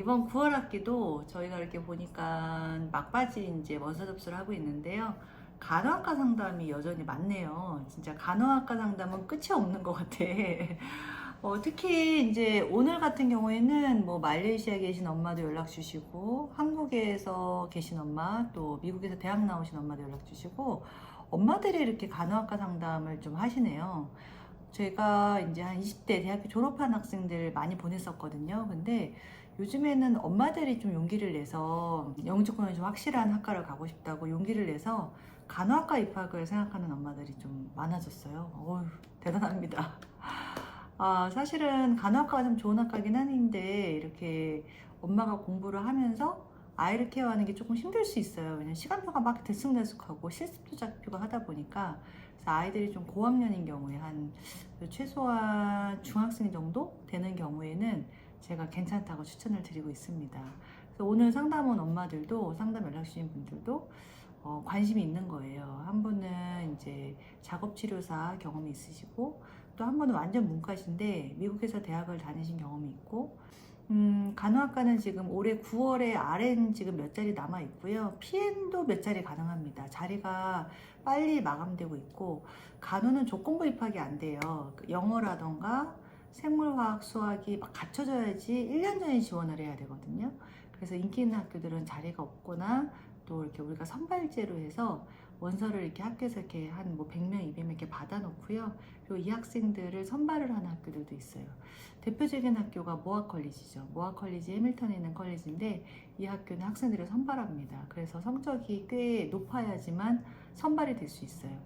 이번 9월 학기도 저희가 이렇게 보니까 막바지 이제 원서 접수를 하고 있는데요. 간호학과 상담이 여전히 많네요. 진짜 간호학과 상담은 끝이 없는 것 같아. 특히 이제 오늘 같은 경우에는 뭐 말레이시아에 계신 엄마도 연락 주시고, 한국에서 계신 엄마, 또 미국에서 대학 나오신 엄마도 연락 주시고, 엄마들이 이렇게 간호학과 상담을 좀 하시네요. 제가 이제 한 20대 대학교 졸업한 학생들 많이 보냈었거든요. 근데 요즘에는 엄마들이 좀 용기를 내서 영주권이 좀 확실한 학과를 가고 싶다고 용기를 내서 간호학과 입학을 생각하는 엄마들이 좀 많아졌어요. 어휴, 대단합니다. 사실은 간호학과가 참 좋은 학과긴 한데 이렇게 엄마가 공부를 하면서 아이를 케어하는 게 조금 힘들 수 있어요. 왜냐면 시간표가 막 들쑥날쑥하고 실습도 잡히고 하다 보니까 그래서 아이들이 좀 고학년인 경우에 한 최소한 중학생 정도 되는 경우에는 제가 괜찮다고 추천을 드리고 있습니다. 그래서 오늘 상담 온 엄마들도 상담 연락 주신 분들도 관심이 있는 거예요. 한 분은 이제 작업치료사 경험이 있으시고 또 한 분은 완전 문과신데 미국에서 대학을 다니신 경험이 있고 간호학과는 지금 올해 9월에 RN 지금 몇 자리 남아 있고요. PN도 몇 자리 가능합니다. 자리가 빨리 마감되고 있고 간호는 조건부 입학이 안 돼요. 영어라던가 생물화학, 수학이 막 갖춰져야지 1년 전에 지원을 해야 되거든요. 그래서 인기 있는 학교들은 자리가 없거나 또 이렇게 우리가 선발제로 해서 원서를 이렇게 학교에서 이렇게 한 뭐 100명, 200명 이렇게 받아놓고요. 그리고 이 학생들을 선발을 하는 학교들도 있어요. 대표적인 학교가 모아 컬리지죠. 모아 컬리지 해밀턴에 있는 컬리지인데 이 학교는 학생들을 선발합니다. 그래서 성적이 꽤 높아야지만 선발이 될 수 있어요.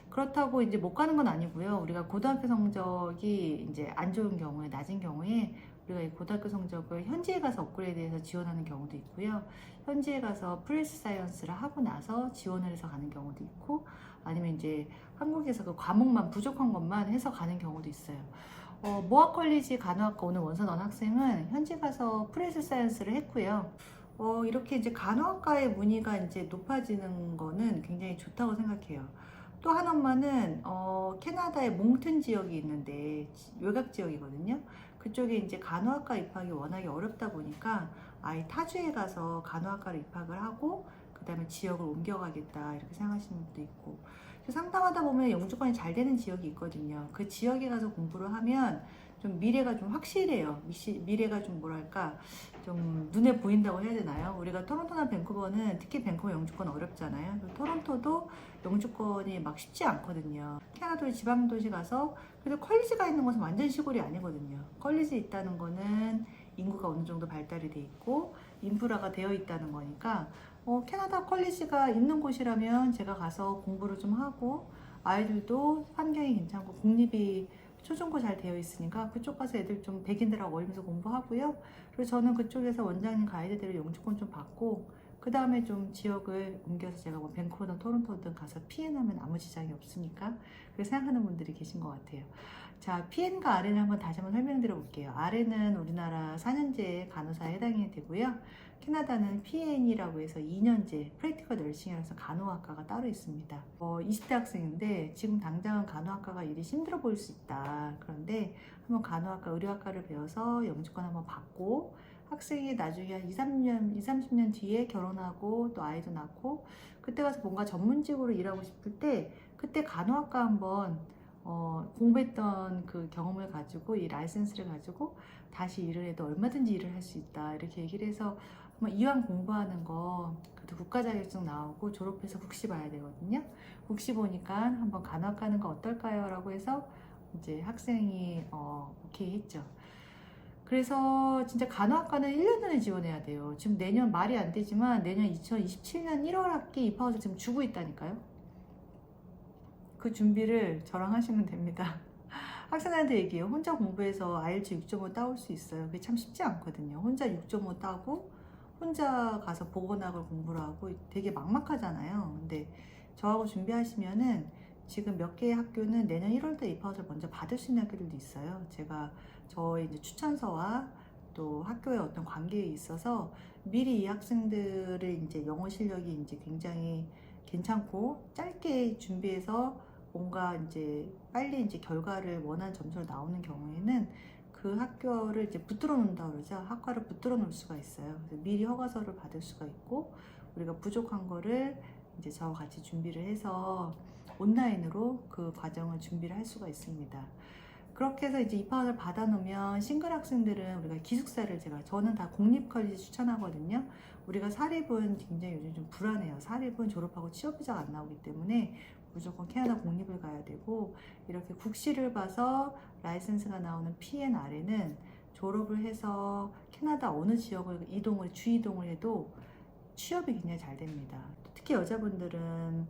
그렇다고 이제 못 가는 건 아니고요. 우리가 고등학교 성적이 이제 안 좋은 경우에, 낮은 경우에 우리가 이 고등학교 성적을 현지에 가서 업그레이드해서 지원하는 경우도 있고요. 현지에 가서 프레스 사이언스를 하고 나서 지원을 해서 가는 경우도 있고, 아니면 이제 한국에서 그 과목만 부족한 것만 해서 가는 경우도 있어요. 모아 컬리지 간호학과 오늘 원서 넣은 학생은 현지 가서 프레스 사이언스를 했고요. 이렇게 이제 간호학과의 문의가 이제 높아지는 거는 굉장히 좋다고 생각해요. 또 한 엄마는 캐나다의 몽튼 지역이 있는데 외곽 지역이거든요. 그쪽에 이제 간호학과 입학이 워낙에 어렵다 보니까 아예 타주에 가서 간호학과를 입학을 하고 그 다음에 지역을 옮겨가겠다 이렇게 생각하시는 분도 있고, 상담하다 보면 영주권이 잘 되는 지역이 있거든요. 그 지역에 가서 공부를 하면 좀 미래가 좀 확실해요. 미래가 좀 뭐랄까 좀 눈에 보인다고 해야 되나요? 우리가 토론토나 밴쿠버는 특히 밴쿠버 영주권 어렵잖아요. 토론토도 영주권이 막 쉽지 않거든요. 캐나다의 지방 도시 가서 그래도 컬리지가 있는 곳은 완전 시골이 아니거든요. 컬리지 있다는 거는 인구가 어느 정도 발달이 돼 있고 인프라가 되어 있다는 거니까 캐나다 컬리지가 있는 곳이라면 제가 가서 공부를 좀 하고 아이들도 환경이 괜찮고 공립이 초중고 잘 되어 있으니까 그쪽 가서 애들 좀 백인들하고 어울리면서 공부하고요. 그리고 저는 그쪽에서 원장님 가이드대로 영주권 좀 받고 그 다음에 좀 지역을 옮겨서 제가 뭐 밴쿠버든 토론토든 가서 PN하면 아무 지장이 없으니까 그렇게 생각하는 분들이 계신 것 같아요. 자, PN과 RN을 한번 다시 한번 설명드려 볼게요. RN은 우리나라 4년제 간호사에 해당이 되고요. 캐나다는 PN이라고 해서 2년제 프랙티컬 널싱이라서 간호학과가 따로 있습니다. 20대 학생인데 지금 당장은 간호학과가 일이 힘들어 보일 수 있다. 그런데 한번 간호학과, 의료학과를 배워서 영주권 한번 받고 학생이 나중에 한 2, 3년, 2, 30년 뒤에 결혼하고 또 아이도 낳고 그때 가서 뭔가 전문직으로 일하고 싶을 때 그때 간호학과 한번 공부했던 그 경험을 가지고 이 라이센스를 가지고 다시 일을 해도 얼마든지 일을 할 수 있다 이렇게 얘기를 해서 이왕 공부하는 거 그래도 국가 자격증 나오고 졸업해서 국시 봐야 되거든요. 국시 보니까 한번 간호학과 하는 거 어떨까요? 라고 해서 이제 학생이 오케이 했죠. 그래서 진짜 간호학과는 1년 전에 지원해야 돼요. 지금 내년 말이 안 되지만 내년 2027년 1월 학기 입학허서 지금 주고 있다니까요. 그 준비를 저랑 하시면 됩니다. 학생한테 얘기해요. 혼자 공부해서 IELTS 6.5 따올 수 있어요. 그게 참 쉽지 않거든요. 혼자 6.5 따고 혼자 가서 보건학을 공부를 하고 되게 막막하잖아요. 근데 저하고 준비하시면은 지금 몇 개의 학교는 내년 1월달에 입학을 먼저 받을 수 있는 학교들도 있어요. 제가 저의 이제 추천서와 또 학교의 어떤 관계에 있어서 미리 이 학생들의 이제 영어 실력이 이제 굉장히 괜찮고 짧게 준비해서 뭔가 이제 빨리 이제 결과를 원하는 점수로 나오는 경우에는 그 그 학교를 이제 붙들어 놓는다고 그러죠. 학과를 붙들어 놓을 수가 있어요. 그래서 미리 허가서를 받을 수가 있고, 우리가 부족한 거를 이제 저와 같이 준비를 해서 온라인으로 그 과정을 준비를 할 수가 있습니다. 그렇게 해서 이제 입학을 받아 놓으면 싱글 학생들은 우리가 기숙사를 저는 다 공립 컬리지 추천하거든요. 우리가 사립은 굉장히 요즘 좀 불안해요. 사립은 졸업하고 취업 비자가 안 나오기 때문에 무조건 캐나다 공립을 가야 되고, 이렇게 국시를 봐서 라이센스가 나오는 PNR에는 졸업을 해서 캐나다 어느 지역을 주이동을 해도 취업이 굉장히 잘 됩니다. 특히 여자분들은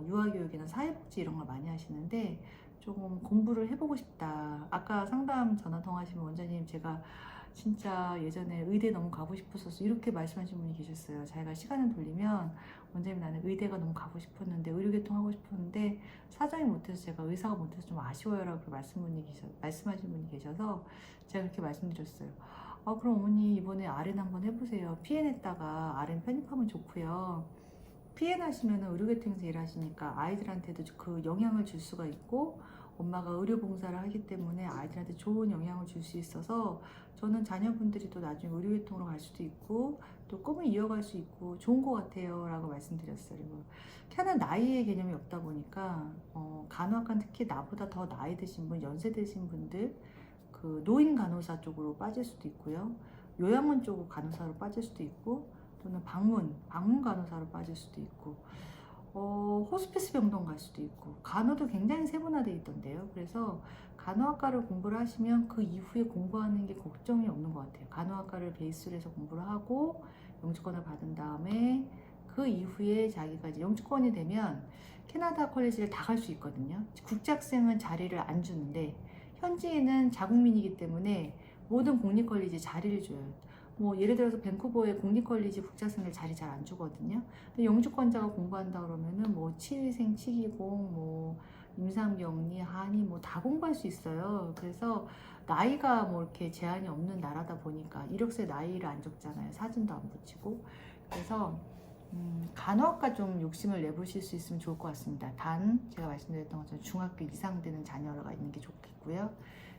유아교육이나 사회복지 이런 걸 많이 하시는데 조금 공부를 해보고 싶다. 아까 상담 전화 통화하신 원장님, 제가 진짜 예전에 의대 너무 가고 싶었어서 이렇게 말씀하신 분이 계셨어요. 자기가 시간을 돌리면 원장님, 나는 의대가 너무 가고 싶었는데, 의료계통 하고 싶었는데 사정이 못해서, 제가 의사가 못해서 좀 아쉬워요라고 말씀하신 분이 계셔서 제가 그렇게 말씀드렸어요. 그럼 어머니 이번에 RN 한번 해보세요. PN 했다가 RN 편입하면 좋고요. PN 하시면 의료계통에서 일하시니까 아이들한테도 그 영향을 줄 수가 있고, 엄마가 의료봉사를 하기 때문에 아이들한테 좋은 영향을 줄 수 있어서, 저는 자녀분들이 또 나중에 의료계통으로 갈 수도 있고 또 꿈을 이어갈 수 있고 좋은 것 같아요 라고 말씀드렸어요. 그리고 캐나다 나이의 개념이 없다 보니까 간호학과는 특히 나보다 더 나이 드신 분, 연세 드신 분들, 그 노인 간호사 쪽으로 빠질 수도 있고요, 요양원 쪽 간호사로 빠질 수도 있고, 또는 방문 간호사로 빠질 수도 있고, 호스피스 병동 갈 수도 있고, 간호도 굉장히 세분화되어 있던데요. 그래서 간호학과를 공부를 하시면 그 이후에 공부하는 게 걱정이 없는 것 같아요. 간호학과를 베이스로 해서 공부를 하고 영주권을 받은 다음에 그 이후에 자기가 이제 영주권이 되면 캐나다 컬리지를 다 갈 수 있거든요. 국제학생은 자리를 안 주는데 현지인은 자국민이기 때문에 모든 공립 컬리지 자리를 줘요. 뭐 예를 들어서 밴쿠버의 공립 컬리지 국제학생들 자리 잘 안 주거든요. 근데 영주권자가 공부한다 그러면은 뭐 치위생, 치기공, 뭐 임상병리, 한의 뭐 다 공부할 수 있어요. 그래서 나이가 뭐 이렇게 제한이 없는 나라다 보니까 이력서에 나이를 안 적잖아요. 사진도 안 붙이고. 그래서 간호학과 좀 욕심을 내보실 수 있으면 좋을 것 같습니다. 단 제가 말씀드렸던 것처럼 중학교 이상 되는 자녀가 있는 게 좋겠고요.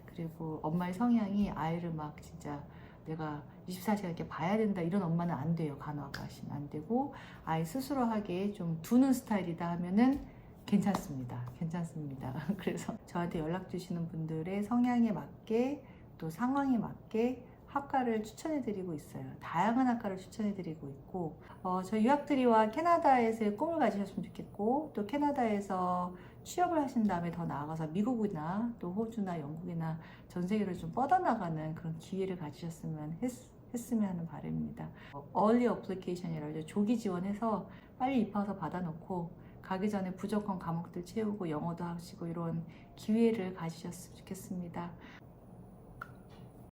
그리고 엄마의 성향이 아이를 막 진짜 내가 24시간 이렇게 봐야 된다 이런 엄마는 안 돼요. 간호학과 하시면 안 되고, 아이 스스로 하게 좀 두는 스타일이다 하면은 괜찮습니다. 그래서 저한테 연락 주시는 분들의 성향에 맞게 또 상황에 맞게 학과를 추천해 드리고 있어요. 다양한 학과를 추천해 드리고 있고, 저희 유학들이와 캐나다에서의 꿈을 가지셨으면 좋겠고, 또 캐나다에서 취업을 하신 다음에 더 나아가서 미국이나 또 호주나 영국이나 전 세계로 좀 뻗어나가는 그런 기회를 가지셨으면 했으면 하는 바람입니다. Early Application이라고 하죠. 조기 지원해서 빨리 입학해서 받아놓고 가기 전에 부족한 과목들 채우고 영어도 하시고 이런 기회를 가지셨으면 좋겠습니다.